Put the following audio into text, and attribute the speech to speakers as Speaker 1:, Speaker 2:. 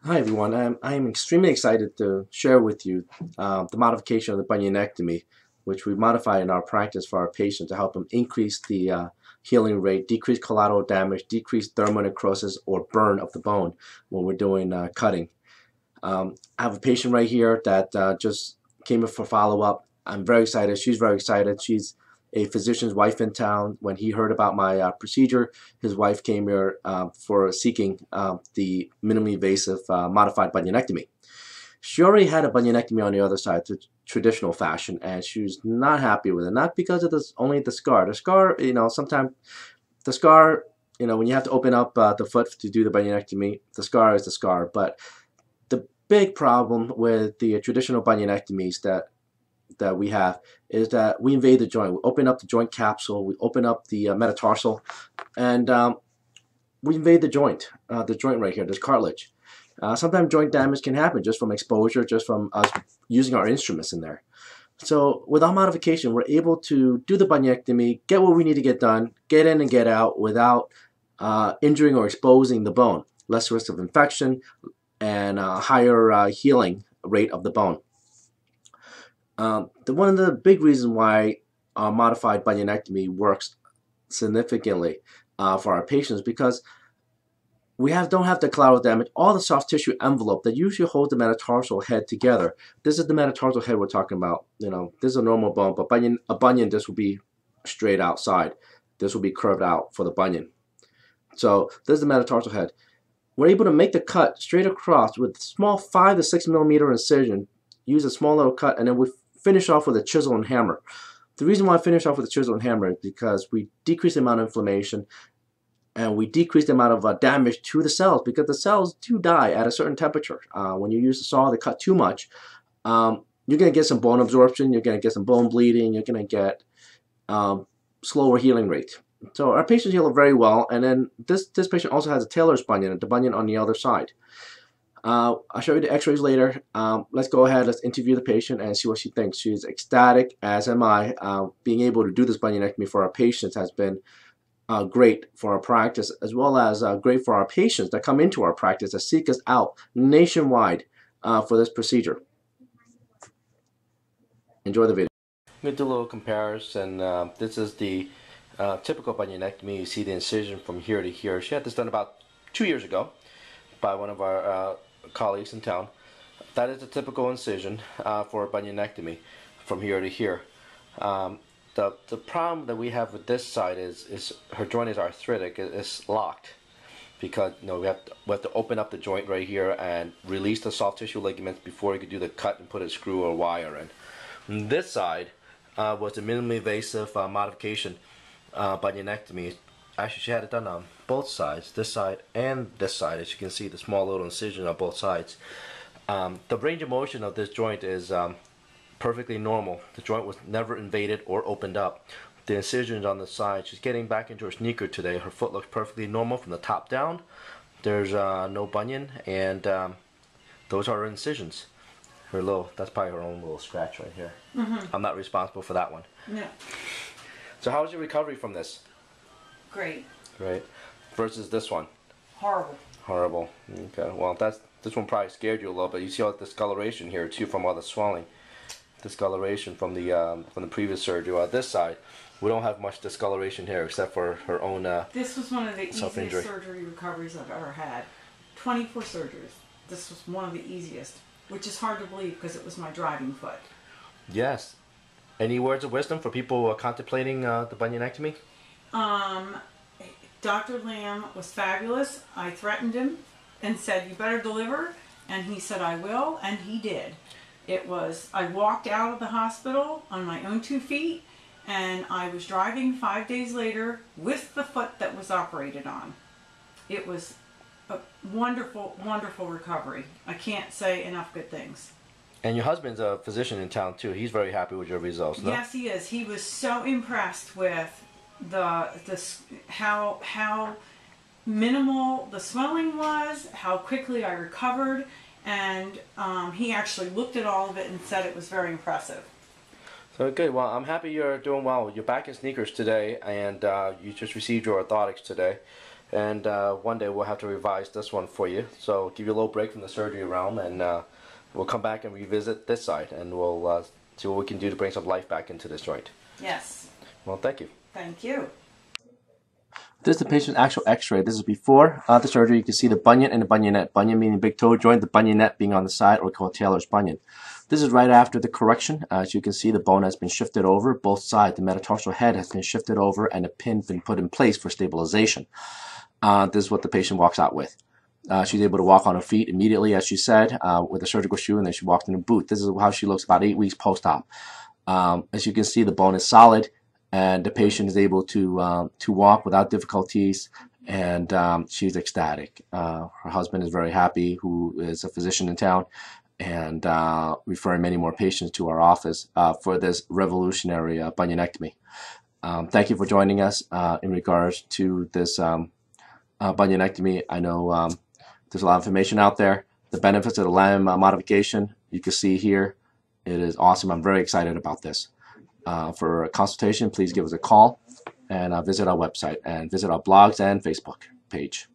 Speaker 1: Hi everyone, I'm extremely excited to share with you the modification of the bunionectomy, which we modify in our practice for our patients to help them increase the healing rate, decrease collateral damage, decrease dermal necrosis or burn of the bone when we're doing cutting. I have a patient right here that just came in for follow-up. I'm very excited. She's very excited. She's a physician's wife in town. When he heard about my procedure, his wife came here for seeking the minimally invasive modified bunionectomy. She already had a bunionectomy on the other side, the traditional fashion, and she was not happy with it. Not because of this, only the scar. The scar, sometimes the scar, when you have to open up the foot to do the bunionectomy, the scar is the scar. But the big problem with the traditional bunionectomies that we have is that we invade the joint. We open up the joint capsule, we open up the metatarsal, and we invade the joint right here, this cartilage. Sometimes joint damage can happen just from exposure, just from us using our instruments in there. So without modification, we're able to do the bunionectomy, get what we need to get done, get in and get out without injuring or exposing the bone. Less risk of infection and a higher healing rate of the bone. One of the big reasons why modified bunionectomy works significantly for our patients because we don't have the collateral damage, all the soft tissue envelope that usually holds the metatarsal head together. This is the metatarsal head we're talking about. This is a normal bone, but a bunion, this will be straight outside. This will be curved out for the bunion. So this is the metatarsal head. We're able to make the cut straight across with a small 5 to 6 millimeter incision, use a small little cut, and then we finish off with a chisel and hammer. The reason why I finish off with a chisel and hammer is because we decrease the amount of inflammation and we decrease the amount of damage to the cells because the cells do die at a certain temperature. When you use the saw to cut too much, you're going to get some bone absorption, you're going to get some bone bleeding, you're going to get slower healing rate. So our patients heal very well, and then this patient also has a Taylor's bunion, the bunion on the other side. I'll show you the x-rays later. Let's go ahead, let's interview the patient and see what she thinks. She's ecstatic, as am I. Being able to do this bunionectomy for our patients has been great for our practice, as well as great for our patients that come into our practice that seek us out nationwide for this procedure. Enjoy the video. I'm going to do a little comparison. This is the typical bunionectomy. You see the incision from here to here. She had this done about 2 years ago by one of our colleagues in town. That is a typical incision for a bunionectomy from here to here. The problem that we have with this side is her joint is arthritic. It's locked because we have to open up the joint right here and release the soft tissue ligaments before we could do the cut and put a screw or wire in. And this side was a minimally invasive modification bunionectomy. Actually, she had it done on both sides, this side and this side. As you can see, the small little incision on both sides. The range of motion of this joint is perfectly normal. The joint was never invaded or opened up. The incisions on the side, she's getting back into her sneaker today. Her foot looks perfectly normal from the top down. There's no bunion, and those are her incisions. That's probably her own little scratch right here. I'm not responsible for that one.
Speaker 2: No.
Speaker 1: So how was your recovery from this?
Speaker 2: Great.
Speaker 1: Great. Versus this one?
Speaker 2: Horrible.
Speaker 1: Horrible. Okay. Well, this one probably scared you a little bit. You see all the discoloration here too from all the swelling. Discoloration from the previous surgery. While this side, we don't have much discoloration here except for her own
Speaker 2: This was one of the easiest surgery recoveries I've ever had. 24 surgeries. This was one of the easiest, which is hard to believe because it was my driving foot.
Speaker 1: Yes. Any words of wisdom for people contemplating the bunionectomy?
Speaker 2: Dr. Lamb was fabulous. I threatened him and said, "You better deliver," and he said, "I will," and he did. I walked out of the hospital on my own 2 feet, and I was driving 5 days later with the foot that was operated on. It was a wonderful, wonderful recovery. I can't say enough good things.
Speaker 1: And your husband's a physician in town too. He's very happy with your results, no?
Speaker 2: Yes, he is. He was so impressed with how minimal the swelling was, how quickly I recovered, and he actually looked at all of it and said it was very impressive.
Speaker 1: So good. Well, I'm happy you're doing well. You're back in sneakers today, and you just received your orthotics today. and one day we'll have to revise this one for you. So give you a little break from the surgery realm, and we'll come back and revisit this side, and we'll see what we can do to bring some life back into this joint.
Speaker 2: Yes.
Speaker 1: Well, thank you.
Speaker 2: Thank you.
Speaker 1: This is the patient's actual x-ray. This is before the surgery. You can see the bunion and the bunionette. Bunion meaning big toe joint, the bunionette being on the side, or called Taylor's bunion. This is right after the correction. As you can see, the bone has been shifted over both sides. The metatarsal head has been shifted over and a pin been put in place for stabilization. This is what the patient walks out with. She's able to walk on her feet immediately, as she said, with a surgical shoe, and then she walked in a boot. This is how she looks about 8 weeks post-op. As you can see, the bone is solid, and the patient is able to walk without difficulties, and she's ecstatic. Her husband is very happy, who is a physician in town, and referring many more patients to our office for this revolutionary bunionectomy. Thank you for joining us in regards to this bunionectomy. I know there's a lot of information out there. The benefits of the lamb modification, you can see here. It is awesome. I'm very excited about this. For a consultation, please give us a call and visit our website and visit our blogs and Facebook page.